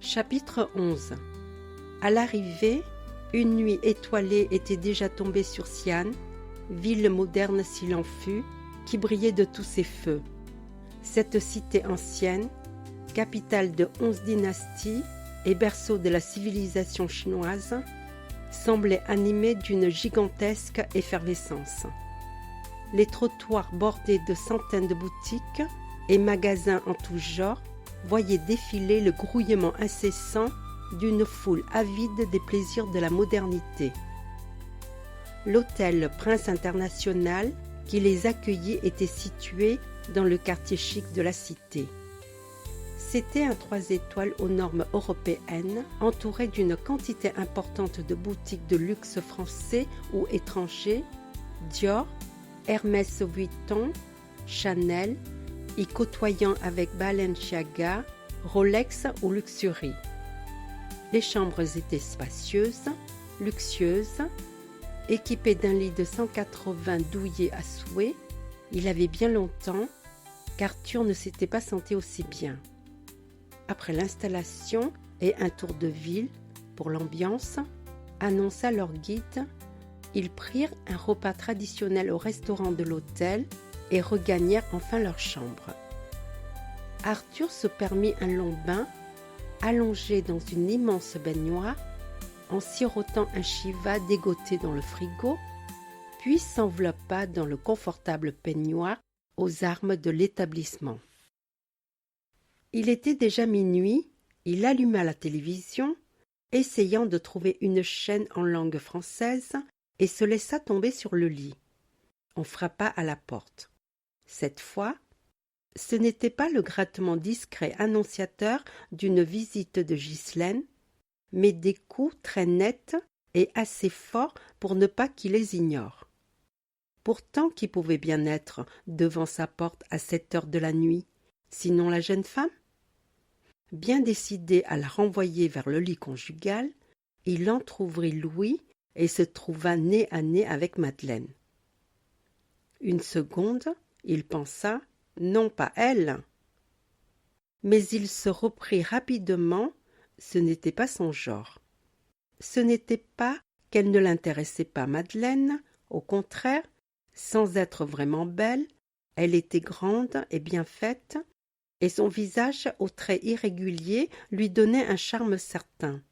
Chapitre 11. À l'arrivée, une nuit étoilée était déjà tombée sur Xi'an, ville moderne s'il en fut, qui brillait de tous ses feux. Cette cité ancienne, capitale de 11 dynasties et berceau de la civilisation chinoise, semblait animée d'une gigantesque effervescence. Les trottoirs bordés de centaines de boutiques et magasins en tout genre voyaient défiler le grouillement incessant d'une foule avide des plaisirs de la modernité. L'hôtel Prince International qui les accueillait était situé dans le quartier chic de la cité. C'était un 3 étoiles aux normes européennes, entouré d'une quantité importante de boutiques de luxe français ou étrangers, Dior, Hermès Vuitton, Chanel, y côtoyant avec Balenciaga, Rolex ou Luxury. Les chambres étaient spacieuses, luxueuses, équipées d'un lit de 180 douillets à souhait. Il avait bien longtemps qu'Arthur ne s'était pas senti aussi bien. Après l'installation et un tour de ville pour l'ambiance, annonça leur guide, ils prirent un repas traditionnel au restaurant de l'hôtel et regagnèrent enfin leur chambre. Arthur se permit un long bain, allongé dans une immense baignoire, en sirotant un Shiva dégoté dans le frigo, puis s'enveloppa dans le confortable peignoir aux armes de l'établissement. Il était déjà minuit, il alluma la télévision, essayant de trouver une chaîne en langue française, et se laissa tomber sur le lit. On frappa à la porte. Cette fois, ce n'était pas le grattement discret annonciateur d'une visite de Ghislaine, mais des coups très nets et assez forts pour ne pas qu'il les ignore. Pourtant, qui pouvait bien être devant sa porte à cette heure de la nuit, sinon la jeune femme? Bien décidé à la renvoyer vers le lit conjugal, il entr'ouvrit Louis et se trouva nez à nez avec Madeleine. Une seconde, il pensa, non pas elle. Mais il se reprit rapidement, ce n'était pas son genre. Ce n'était pas qu'elle ne l'intéressait pas, Madeleine, au contraire, sans être vraiment belle, elle était grande et bien faite, et son visage aux traits irréguliers lui donnait un charme certain.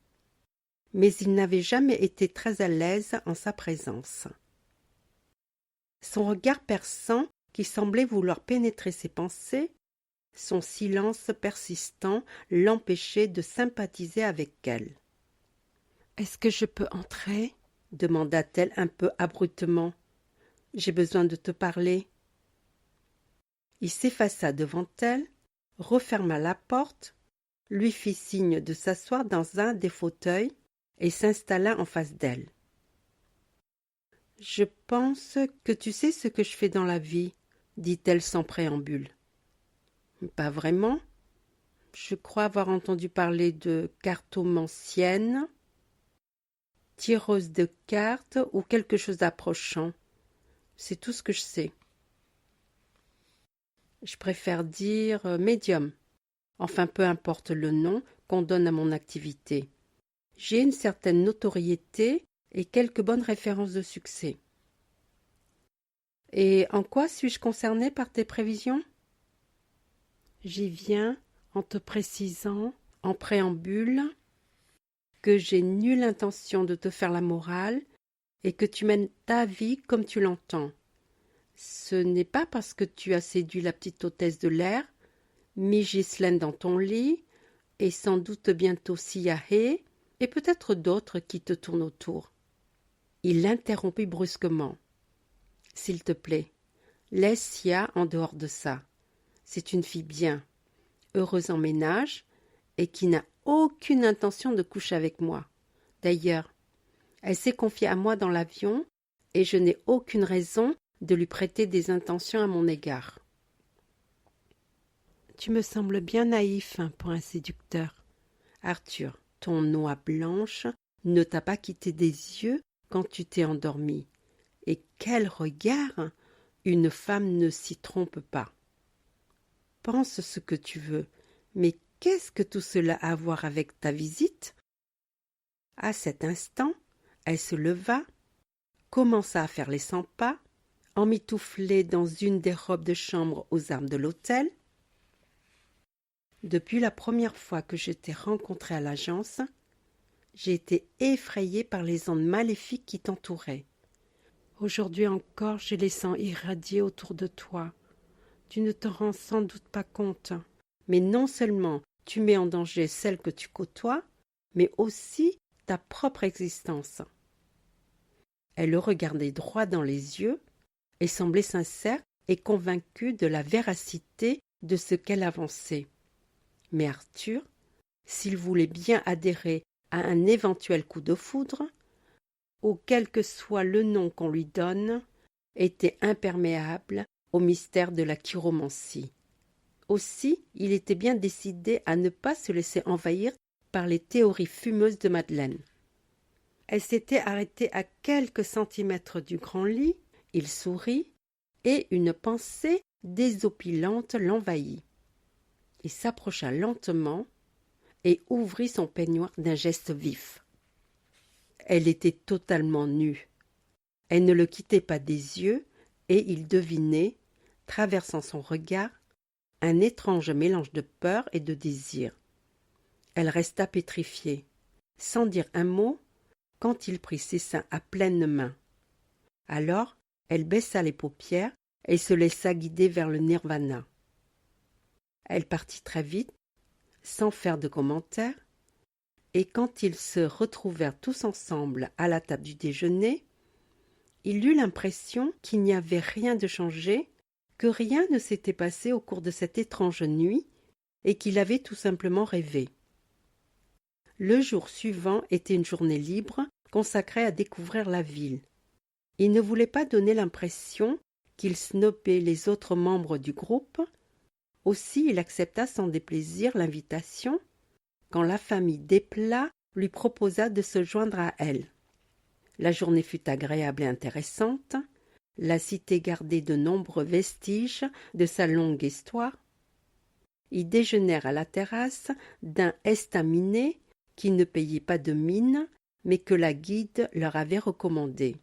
Mais il n'avait jamais été très à l'aise en sa présence. Son regard perçant, qui semblait vouloir pénétrer ses pensées, son silence persistant l'empêchait de sympathiser avec elle. « Est-ce que je peux entrer ?» demanda-t-elle un peu abruptement. « J'ai besoin de te parler. » Il s'effaça devant elle, referma la porte, lui fit signe de s'asseoir dans un des fauteuils et s'installa en face d'elle. « Je pense que tu sais ce que je fais dans la vie, » dit-elle sans préambule. « Pas vraiment. Je crois avoir entendu parler de cartomancienne, tireuse de cartes ou quelque chose d'approchant. C'est tout ce que je sais. Je préfère dire médium. Enfin, peu importe le nom qu'on donne à mon activité. J'ai une certaine notoriété et quelques bonnes références de succès. Et en quoi suis-je concernée par tes prévisions? J'y viens en te précisant, en préambule, que j'ai nulle intention de te faire la morale et que tu mènes ta vie comme tu l'entends. Ce n'est pas parce que tu as séduit la petite hôtesse de l'air, mis Ghislaine dans ton lit, et sans doute bientôt Siahe, et peut-être d'autres qui te tournent autour. Il l'interrompit brusquement. « S'il te plaît, laisse Sia en dehors de ça. C'est une fille bien, heureuse en ménage, et qui n'a aucune intention de coucher avec moi. D'ailleurs, elle s'est confiée à moi dans l'avion, et je n'ai aucune raison de lui prêter des intentions à mon égard. » Tu me sembles bien naïf pour un séducteur. Arthur, ton noix blanche ne t'a pas quitté des yeux quand tu t'es endormi. Et quel regard! Une femme ne s'y trompe pas. Pense ce que tu veux, mais qu'est-ce que tout cela a à voir avec ta visite ?» À cet instant, elle se leva, commença à faire les 100 pas, emmitouflée dans une des robes de chambre aux armes de l'hôtel. « Depuis la première fois que je t'ai rencontré à l'agence, j'ai été effrayée par les ondes maléfiques qui t'entouraient. Aujourd'hui encore, je les sens irradier autour de toi. Tu ne te rends sans doute pas compte, mais non seulement tu mets en danger celle que tu côtoies, mais aussi ta propre existence. » Elle le regardait droit dans les yeux et semblait sincère et convaincue de la véracité de ce qu'elle avançait. Mais Arthur, s'il voulait bien adhérer à un éventuel coup de foudre, ou quel que soit le nom qu'on lui donne, était imperméable au mystère de la chiromancie. Aussi, il était bien décidé à ne pas se laisser envahir par les théories fumeuses de Madeleine. Elle s'était arrêtée à quelques centimètres du grand lit, il sourit, et une pensée désopilante l'envahit. Il s'approcha lentement et ouvrit son peignoir d'un geste vif. Elle était totalement nue. Elle ne le quittait pas des yeux, et il devinait, traversant son regard, un étrange mélange de peur et de désir. Elle resta pétrifiée, sans dire un mot, quand il prit ses seins à pleines mains. Alors, elle baissa les paupières et se laissa guider vers le nirvana. Elle partit très vite, sans faire de commentaires, et quand ils se retrouvèrent tous ensemble à la table du déjeuner, il eut l'impression qu'il n'y avait rien de changé, que rien ne s'était passé au cours de cette étrange nuit, et qu'il avait tout simplement rêvé. Le jour suivant était une journée libre, consacrée à découvrir la ville. Il ne voulait pas donner l'impression qu'il snobait les autres membres du groupe, aussi il accepta sans déplaisir l'invitation, quand la famille Desplat lui proposa de se joindre à elle. La journée fut agréable et intéressante, la cité gardait de nombreux vestiges de sa longue histoire. Ils déjeunèrent à la terrasse d'un estaminet qui ne payait pas de mine, mais que la guide leur avait recommandé.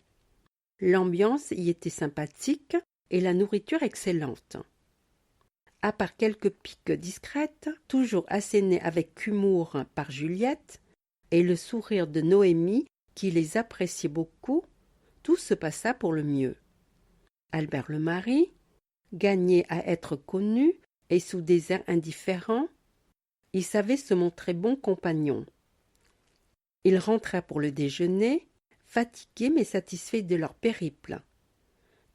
L'ambiance y était sympathique et la nourriture excellente. À part quelques piques discrètes, toujours assénées avec humour par Juliette, et le sourire de Noémie qui les appréciait beaucoup, tout se passa pour le mieux. Albert le mari, gagné à être connu et sous des airs indifférents, il savait se montrer bon compagnon. Ils rentrèrent pour le déjeuner, fatigués mais satisfaits de leur périple.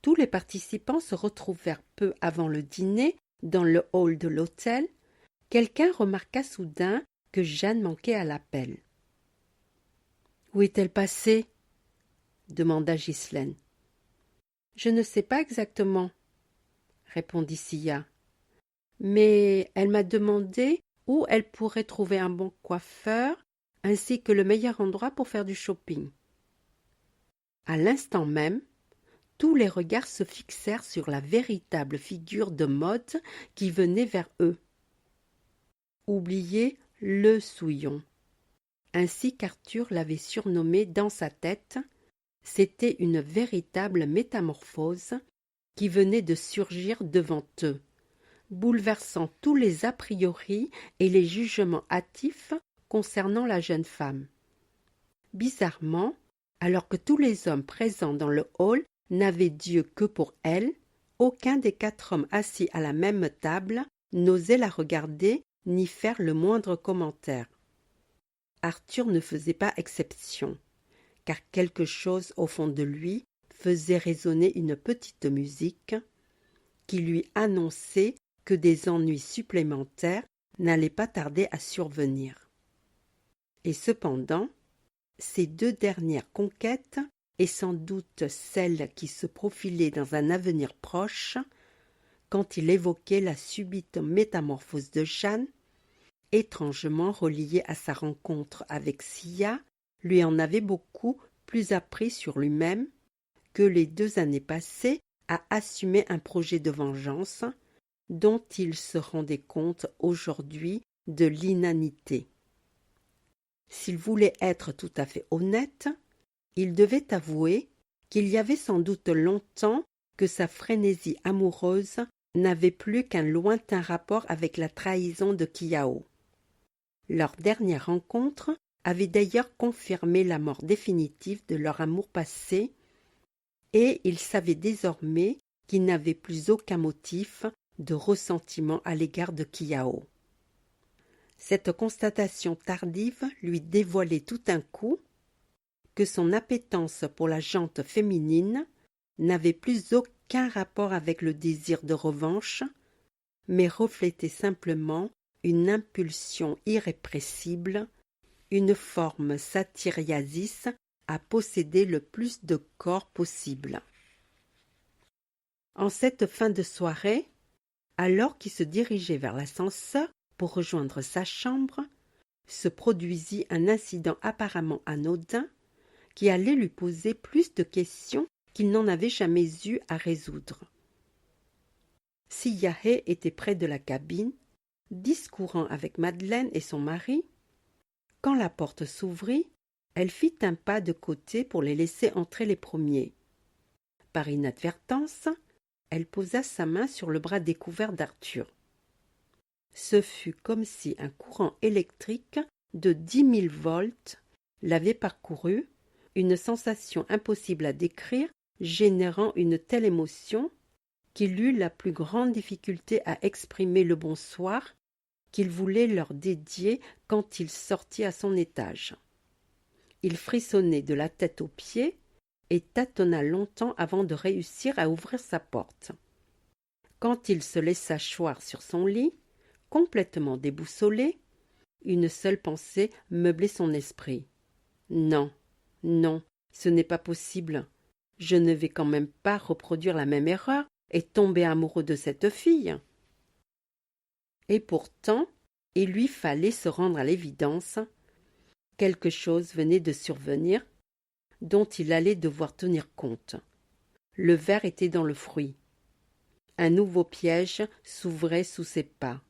Tous les participants se retrouvèrent peu avant le dîner dans le hall de l'hôtel. Quelqu'un remarqua soudain que Jeanne manquait à l'appel. « Où est-elle passée ?» demanda Ghislaine. « Je ne sais pas exactement, » répondit Sia. « Mais elle m'a demandé où elle pourrait trouver un bon coiffeur ainsi que le meilleur endroit pour faire du shopping. » À l'instant même, tous les regards se fixèrent sur la véritable figure de mode qui venait vers eux. Oubliez le Souillon. Ainsi qu'Arthur l'avait surnommé dans sa tête, c'était une véritable métamorphose qui venait de surgir devant eux, bouleversant tous les a priori et les jugements hâtifs concernant la jeune femme. Bizarrement, alors que tous les hommes présents dans le hall n'avaient d'yeux que pour elle, aucun des 4 hommes assis à la même table n'osait la regarder ni faire le moindre commentaire. Arthur ne faisait pas exception, car quelque chose au fond de lui faisait résonner une petite musique qui lui annonçait que des ennuis supplémentaires n'allaient pas tarder à survenir. Et cependant, ces 2 dernières conquêtes, et sans doute celles qui se profilaient dans un avenir proche, quand il évoquait la subite métamorphose de Jeanne, étrangement reliée à sa rencontre avec Sia, lui en avait beaucoup plus appris sur lui-même que les 2 années passées à assumer un projet de vengeance dont il se rendait compte aujourd'hui de l'inanité. S'il voulait être tout à fait honnête, il devait avouer qu'il y avait sans doute longtemps que sa frénésie amoureuse n'avait plus qu'un lointain rapport avec la trahison de Kiao. Leur dernière rencontre avait d'ailleurs confirmé la mort définitive de leur amour passé, et il savait désormais qu'il n'avait plus aucun motif de ressentiment à l'égard de Kiao. Cette constatation tardive lui dévoilait tout d'un coup que son appétence pour la gente féminine n'avait plus aucun rapport avec le désir de revanche, mais reflétait simplement une impulsion irrépressible, une forme satyriasis à posséder le plus de corps possible. En cette fin de soirée, alors qu'il se dirigeait vers l'ascenseur pour rejoindre sa chambre, se produisit un incident apparemment anodin qui allait lui poser plus de questions qu'il n'en avait jamais eu à résoudre. Siyahe était près de la cabine, discourant avec Madeleine et son mari. Quand la porte s'ouvrit, elle fit un pas de côté pour les laisser entrer les premiers. Par inadvertance, elle posa sa main sur le bras découvert d'Arthur. Ce fut comme si un courant électrique de 10 000 volts l'avait parcouru, une sensation impossible à décrire, générant une telle émotion qu'il eut la plus grande difficulté à exprimer le bonsoir qu'il voulait leur dédier quand il sortit à son étage. Il frissonnait de la tête aux pieds et tâtonna longtemps avant de réussir à ouvrir sa porte. Quand il se laissa choir sur son lit, complètement déboussolé, une seule pensée meublait son esprit. Non, non, ce n'est pas possible. Je ne vais quand même pas reproduire la même erreur et tomber amoureux de cette fille. Et pourtant, il lui fallait se rendre à l'évidence. Quelque chose venait de survenir dont il allait devoir tenir compte. Le ver était dans le fruit. Un nouveau piège s'ouvrait sous ses pas.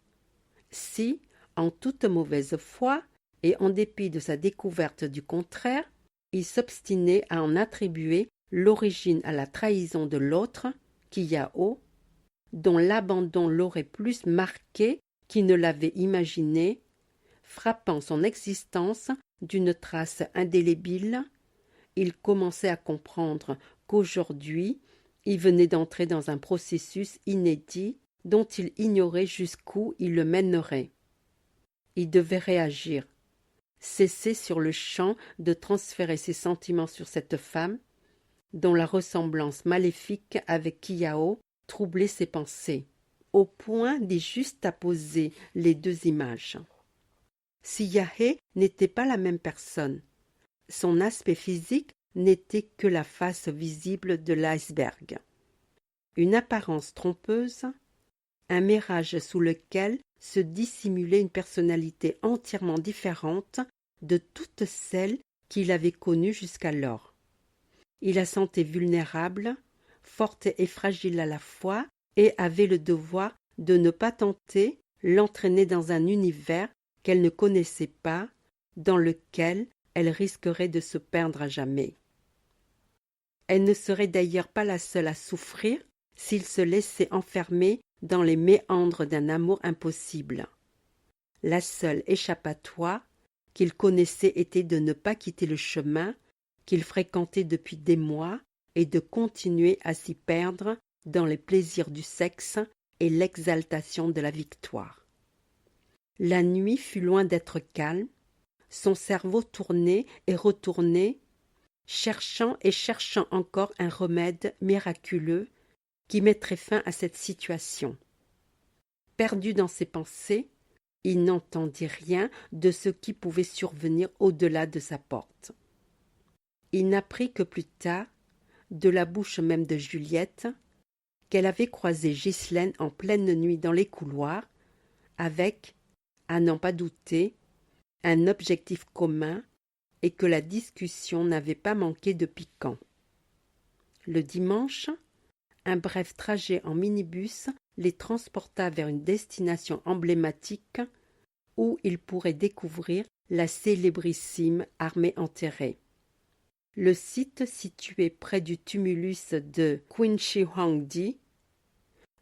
Si, en toute mauvaise foi, et en dépit de sa découverte du contraire, il s'obstinait à en attribuer l'origine à la trahison de l'autre, Kiao, dont l'abandon l'aurait plus marqué qu'il ne l'avait imaginé, frappant son existence d'une trace indélébile, il commençait à comprendre qu'aujourd'hui il venait d'entrer dans un processus inédit dont il ignorait jusqu'où il le mènerait. Il devait réagir, cesser sur le champ de transférer ses sentiments sur cette femme, dont la ressemblance maléfique avec Kiao troublait ses pensées, au point d'y juxtaposer les deux images. Siyahe n'était pas la même personne. Son aspect physique n'était que la face visible de l'iceberg. Une apparence trompeuse, un mirage sous lequel se dissimulait une personnalité entièrement différente de toutes celles qu'il avait connues jusqu'alors. Il la sentait vulnérable, forte et fragile à la fois, et avait le devoir de ne pas tenter l'entraîner dans un univers qu'elle ne connaissait pas, dans lequel elle risquerait de se perdre à jamais. Elle ne serait d'ailleurs pas la seule à souffrir s'il se laissait enfermer dans les méandres d'un amour impossible. La seule échappatoire qu'il connaissait était de ne pas quitter le chemin qu'il fréquentait depuis des mois et de continuer à s'y perdre dans les plaisirs du sexe et l'exaltation de la victoire. La nuit fut loin d'être calme, son cerveau tournait et retournait, cherchant et cherchant encore un remède miraculeux qui mettrait fin à cette situation. Perdu dans ses pensées, il n'entendit rien de ce qui pouvait survenir au-delà de sa porte. Il n'apprit que plus tard, de la bouche même de Juliette, qu'elle avait croisé Ghislaine en pleine nuit dans les couloirs, avec, à n'en pas douter, un objectif commun, et que la discussion n'avait pas manqué de piquant. Le dimanche, un bref trajet en minibus les transporta vers une destination emblématique où il pourrait découvrir la célébrissime armée enterrée. Le site situé près du tumulus de Qin Shi Huangdi,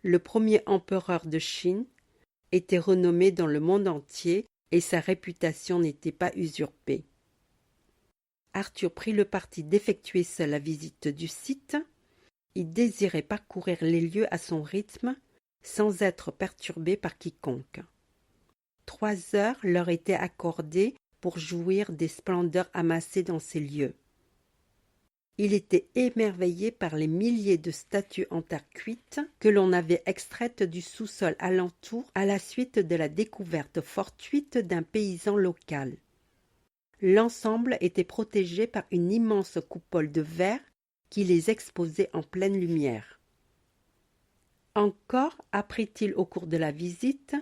le premier empereur de Chine, était renommé dans le monde entier et sa réputation n'était pas usurpée. Arthur prit le parti d'effectuer seul la visite du site. Il désirait parcourir les lieux à son rythme, sans être perturbé par quiconque. 3 heures leur étaient accordées pour jouir des splendeurs amassées dans ces lieux. Il était émerveillé par les milliers de statues en terre cuite que l'on avait extraites du sous-sol alentour à la suite de la découverte fortuite d'un paysan local. L'ensemble était protégé par une immense coupole de verre qui les exposait en pleine lumière. Encore apprit-il au cours de la visite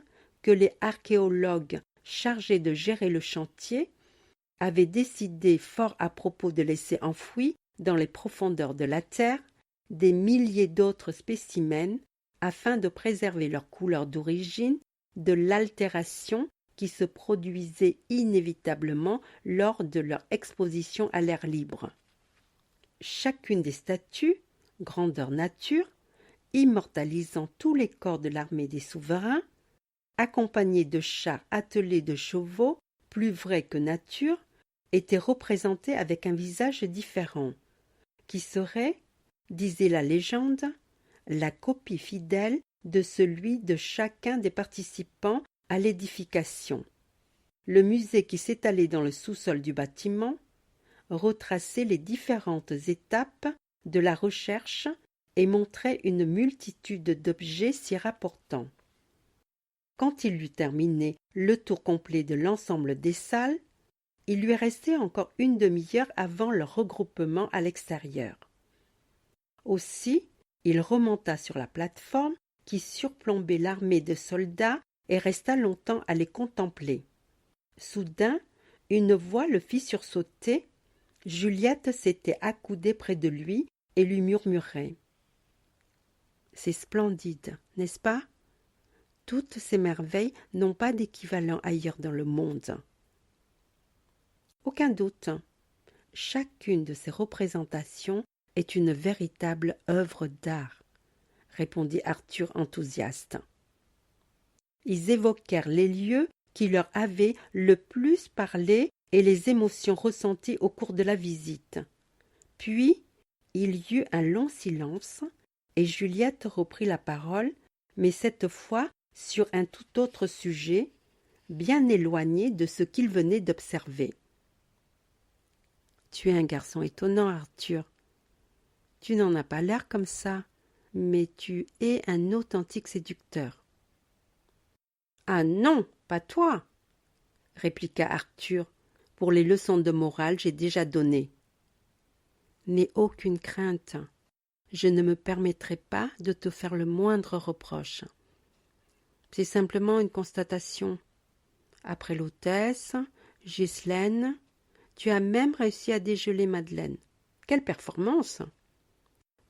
que les archéologues chargés de gérer le chantier avaient décidé fort à propos de laisser enfouis dans les profondeurs de la terre des milliers d'autres spécimens afin de préserver leur couleur d'origine de l'altération qui se produisait inévitablement lors de leur exposition à l'air libre. Chacune des statues, grandeur nature, immortalisant tous les corps de l'armée des souverains, accompagnée de chars attelés de chevaux plus vrais que nature, était représentée avec un visage différent, qui serait, disait la légende, la copie fidèle de celui de chacun des participants à l'édification. Le musée qui s'étalait dans le sous-sol du bâtiment retraçait les différentes étapes de la recherche et montrait une multitude d'objets s'y rapportant. Quand il eut terminé le tour complet de l'ensemble des salles, il lui restait encore une demi-heure avant leur regroupement à l'extérieur. Aussi, il remonta sur la plateforme qui surplombait l'armée de soldats et resta longtemps à les contempler. Soudain, une voix le fit sursauter. Juliette s'était accoudée près de lui et lui murmurait « C'est splendide, n'est-ce pas? Toutes ces merveilles n'ont pas d'équivalent ailleurs dans le monde. » Aucun doute, chacune de ces représentations est une véritable œuvre d'art, répondit Arthur enthousiaste. Ils évoquèrent les lieux qui leur avaient le plus parlé et les émotions ressenties au cours de la visite. Puis, il y eut un long silence et Juliette reprit la parole, mais cette fois sur un tout autre sujet, bien éloigné de ce qu'il venait d'observer. « Tu es un garçon étonnant, Arthur. Tu n'en as pas l'air comme ça, mais tu es un authentique séducteur. »« Ah non, pas toi !» répliqua Arthur. « Pour les leçons de morale, j'ai déjà donné. »« N'aie aucune crainte. Je ne me permettrai pas de te faire le moindre reproche. C'est simplement une constatation. Après l'hôtesse, Ghislaine, tu as même réussi à dégeler Madeleine. Quelle performance!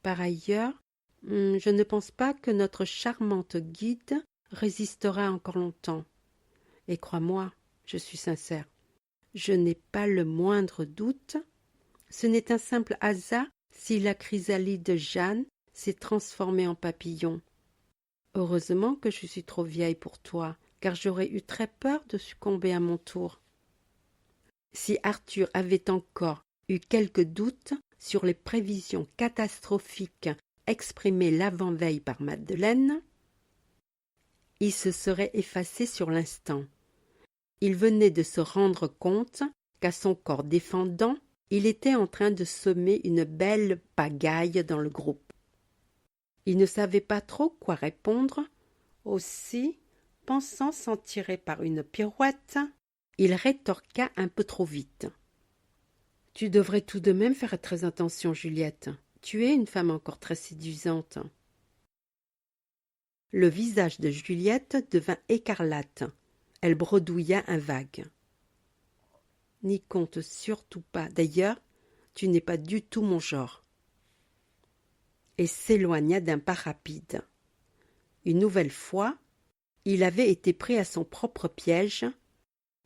Par ailleurs, je ne pense pas que notre charmante guide résistera encore longtemps. Et crois-moi, je suis sincère, je n'ai pas le moindre doute. Ce n'est un simple hasard si la chrysalide Jeanne s'est transformée en papillon. Heureusement que je suis trop vieille pour toi, car j'aurais eu très peur de succomber à mon tour. » Si Arthur avait encore eu quelques doutes sur les prévisions catastrophiques exprimées l'avant-veille par Madeleine, il se serait effacé sur l'instant. Il venait de se rendre compte qu'à son corps défendant, il était en train de semer une belle pagaille dans le groupe. Il ne savait pas trop quoi répondre. Aussi, pensant s'en tirer par une pirouette, il rétorqua un peu trop vite. « Tu devrais tout de même faire très attention, Juliette. Tu es une femme encore très séduisante. » Le visage de Juliette devint écarlate. Elle bredouilla un vague. « N'y compte surtout pas. D'ailleurs, tu n'es pas du tout mon genre. » Et s'éloigna d'un pas rapide. Une nouvelle fois, il avait été pris à son propre piège.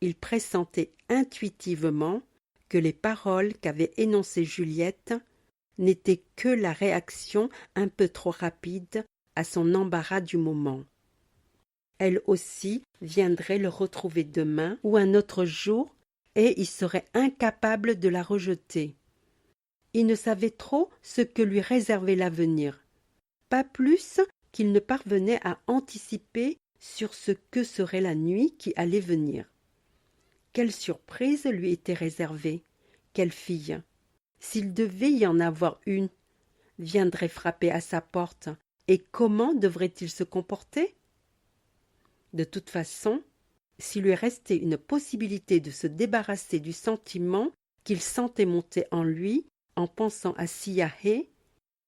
il pressentait intuitivement que les paroles qu'avait énoncées Juliette n'étaient que la réaction un peu trop rapide à son embarras du moment. Elle aussi viendrait le retrouver demain ou un autre jour, et il serait incapable de la rejeter. Il ne savait trop ce que lui réservait l'avenir, pas plus qu'il ne parvenait à anticiper sur ce que serait la nuit qui allait venir. Quelle surprise lui était réservée? Quelle fille, s'il devait y en avoir une, viendrait frapper à sa porte, et comment devrait-il se comporter? De toute façon, s'il lui restait une possibilité de se débarrasser du sentiment qu'il sentait monter en lui en pensant à Siahe,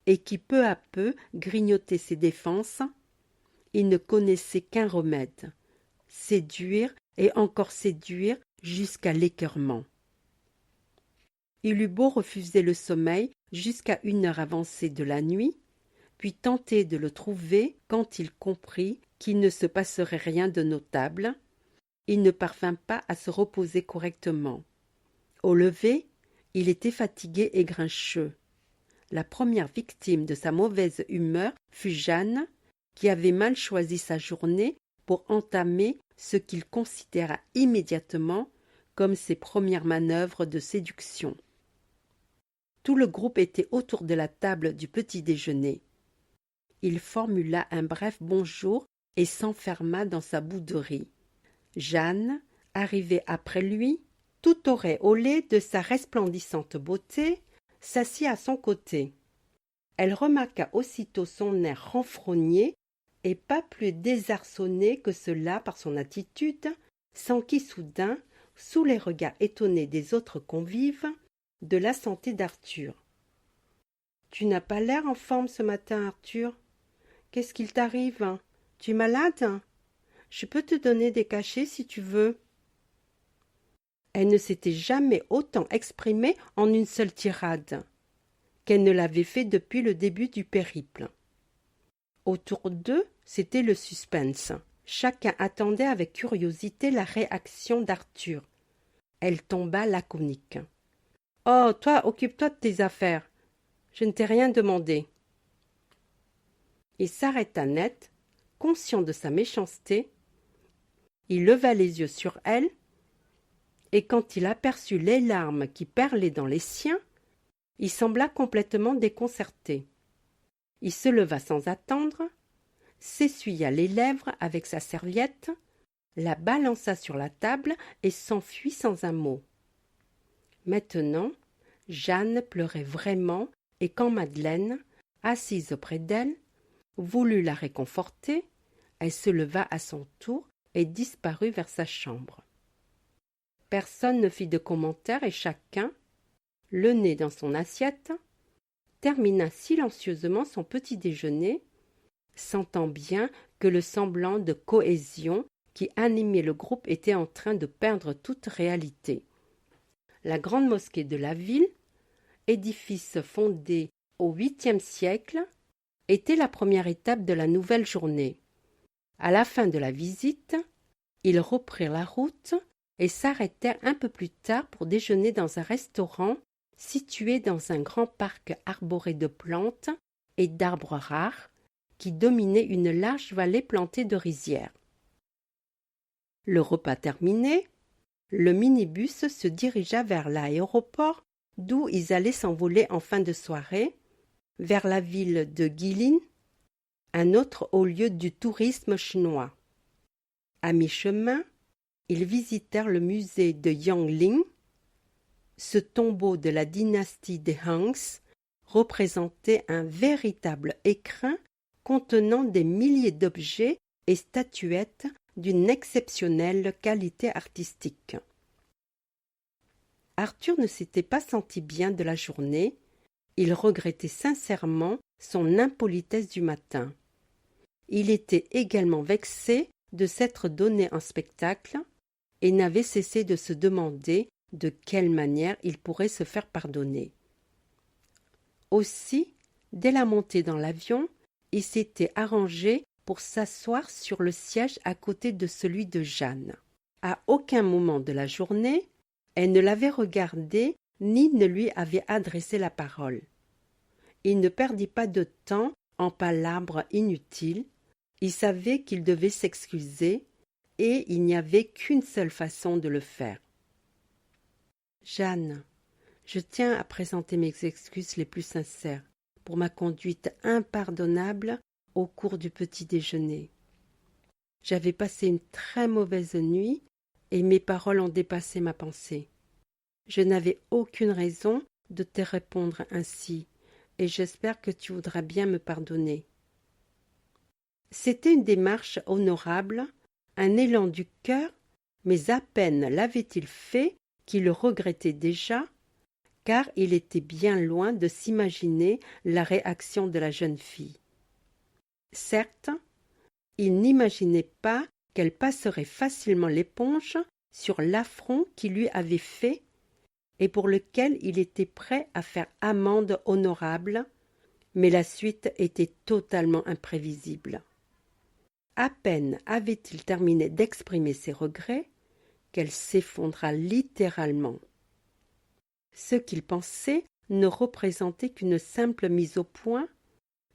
et qui peu à peu grignotait ses défenses, il ne connaissait qu'un remède: séduire et encore séduire jusqu'à l'écœurement. Il eut beau refuser le sommeil jusqu'à une heure avancée de la nuit, puis tenter de le trouver quand il comprit qu'il ne se passerait rien de notable, il ne parvint pas à se reposer correctement. Au lever, il était fatigué et grincheux. La première victime de sa mauvaise humeur fut Jeanne, qui avait mal choisi sa journée pour entamer ce qu'il considéra immédiatement comme ses premières manœuvres de séduction. Tout le groupe était autour de la table du petit-déjeuner. Il formula un bref bonjour et s'enferma dans sa bouderie. Jeanne, arrivée après lui, tout auréolée de sa resplendissante beauté, s'assit à son côté. Elle remarqua aussitôt son air renfrogné et pas plus désarçonné que cela par son attitude, s'enquit soudain, sous les regards étonnés des autres convives, de la santé d'Arthur. « Tu n'as pas l'air en forme ce matin, Arthur. Qu'est-ce qu'il t'arrive? Tu es malade? Je peux te donner des cachets si tu veux. » Elle ne s'était jamais autant exprimée en une seule tirade qu'elle ne l'avait fait depuis le début du périple. Autour d'eux, c'était le suspense. Chacun attendait avec curiosité la réaction d'Arthur. Elle tomba laconique. « Oh, toi, occupe-toi de tes affaires. Je ne t'ai rien demandé. » Il s'arrêta net, conscient de sa méchanceté. Il leva les yeux sur elle, et quand il aperçut les larmes qui perlaient dans les siens, il sembla complètement déconcerté. Il se leva sans attendre, s'essuya les lèvres avec sa serviette, la balança sur la table et s'enfuit sans un mot. Maintenant, Jeanne pleurait vraiment, et quand Madeleine, assise auprès d'elle, voulut la réconforter, elle se leva à son tour et disparut vers sa chambre. Personne ne fit de commentaires et chacun, le nez dans son assiette, termina silencieusement son petit déjeuner, sentant bien que le semblant de cohésion qui animait le groupe était en train de perdre toute réalité. La grande mosquée de la ville, édifice fondé au 8e siècle, était la première étape de la nouvelle journée. À la fin de la visite, ils reprirent la route et s'arrêtèrent un peu plus tard pour déjeuner dans un restaurant situé dans un grand parc arboré de plantes et d'arbres rares qui dominait une large vallée plantée de rizières. Le repas terminé, le minibus se dirigea vers l'aéroport d'où ils allaient s'envoler en fin de soirée, vers la ville de Guilin, un autre haut lieu du tourisme chinois. À mi-chemin, ils visitèrent le musée de Yangling. Ce tombeau de la dynastie des Hangs représentait un véritable écrin contenant des milliers d'objets et statuettes d'une exceptionnelle qualité artistique. Arthur ne s'était pas senti bien de la journée. Il regrettait sincèrement son impolitesse du matin. Il était également vexé de s'être donné un spectacle et n'avait cessé de se demander de quelle manière il pourrait se faire pardonner. Aussi, dès la montée dans l'avion, il s'était arrangé pour s'asseoir sur le siège à côté de celui de Jeanne. À aucun moment de la journée, elle ne l'avait regardé ni ne lui avait adressé la parole. Il ne perdit pas de temps en palabres inutiles, il savait qu'il devait s'excuser et il n'y avait qu'une seule façon de le faire. « Jeanne, je tiens à présenter mes excuses les plus sincères pour ma conduite impardonnable au cours du petit déjeuner. J'avais passé une très mauvaise nuit et mes paroles ont dépassé ma pensée. Je n'avais aucune raison de te répondre ainsi et j'espère que tu voudras bien me pardonner. » C'était une démarche honorable, un élan du cœur, mais à peine l'avait-il fait qu'il le regrettait déjà, car il était bien loin de s'imaginer la réaction de la jeune fille. Certes, il n'imaginait pas qu'elle passerait facilement l'éponge sur l'affront qu'il lui avait fait et pour lequel il était prêt à faire amende honorable, mais la suite était totalement imprévisible. À peine avait-il terminé d'exprimer ses regrets qu'elle s'effondra littéralement. Ce qu'il pensait ne représentait qu'une simple mise au point,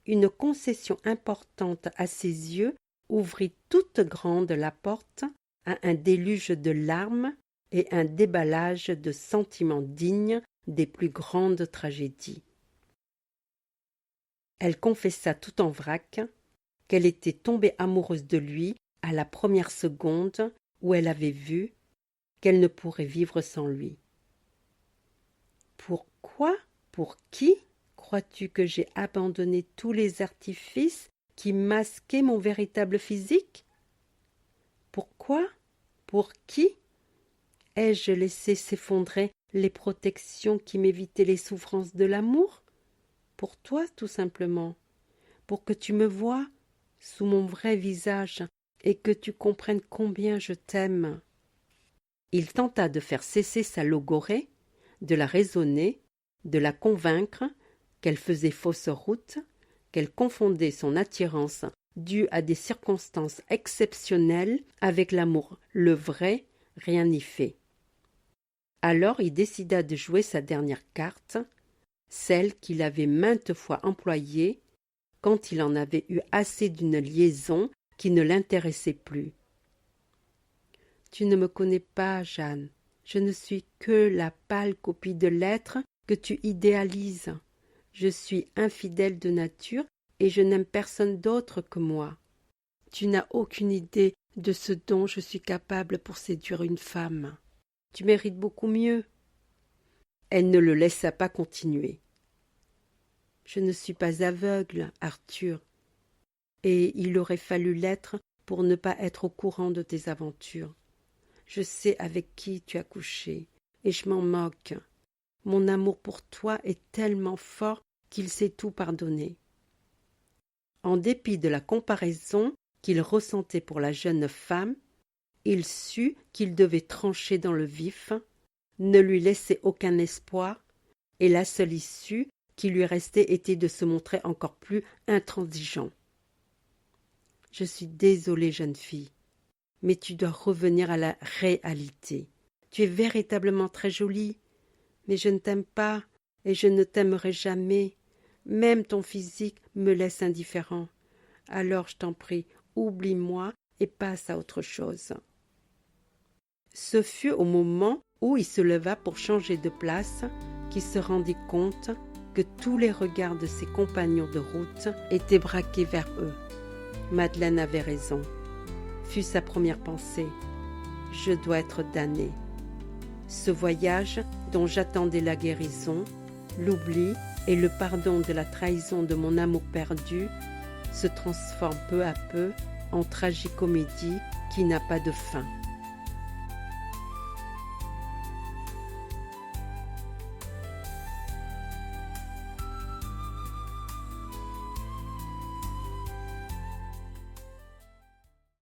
une concession importante à ses yeux ouvrit toute grande la porte à un déluge de larmes et un déballage de sentiments dignes des plus grandes tragédies. Elle confessa tout en vrac qu'elle était tombée amoureuse de lui à la première seconde où elle avait vu qu'elle ne pourrait vivre sans lui. « Pourquoi? Pour qui? Crois-tu que j'ai abandonné tous les artifices qui masquaient mon véritable physique? Pourquoi? Pour qui? Ai-je laissé s'effondrer les protections qui m'évitaient les souffrances de l'amour? Pour toi, tout simplement, pour que tu me voies sous mon vrai visage et que tu comprennes combien je t'aime. » Il tenta de faire cesser sa logorrhée, de la raisonner, de la convaincre qu'elle faisait fausse route, qu'elle confondait son attirance due à des circonstances exceptionnelles avec l'amour, le vrai, rien n'y fait. Alors il décida de jouer sa dernière carte, celle qu'il avait maintes fois employée quand il en avait eu assez d'une liaison qui ne l'intéressait plus. « Tu ne me connais pas, Jeanne. Je ne suis que la pâle copie de l'être que tu idéalises. Je suis infidèle de nature et je n'aime personne d'autre que moi. Tu n'as aucune idée de ce dont je suis capable pour séduire une femme. Tu mérites beaucoup mieux. » Elle ne le laissa pas continuer. « Je ne suis pas aveugle, Arthur, et il aurait fallu l'être pour ne pas être au courant de tes aventures. Je sais avec qui tu as couché, et je m'en moque. Mon amour pour toi est tellement fort qu'il sait tout pardonner. » En dépit de la comparaison qu'il ressentait pour la jeune femme, il sut qu'il devait trancher dans le vif, ne lui laisser aucun espoir, et la seule issue qui lui restait était de se montrer encore plus intransigeant. « Je suis désolée, jeune fille, mais tu dois revenir à la réalité. Tu es véritablement très jolie, mais je ne t'aime pas et je ne t'aimerai jamais. Même ton physique me laisse indifférent. Alors, je t'en prie, oublie-moi et passe à autre chose. » Ce fut au moment où il se leva pour changer de place qu'il se rendit compte que tous les regards de ses compagnons de route étaient braqués vers eux. Madeleine avait raison. Fut sa première pensée. Je dois être damnée. Ce voyage dont j'attendais la guérison, l'oubli et le pardon de la trahison de mon amour perdu se transforme peu à peu en tragicomédie qui n'a pas de fin.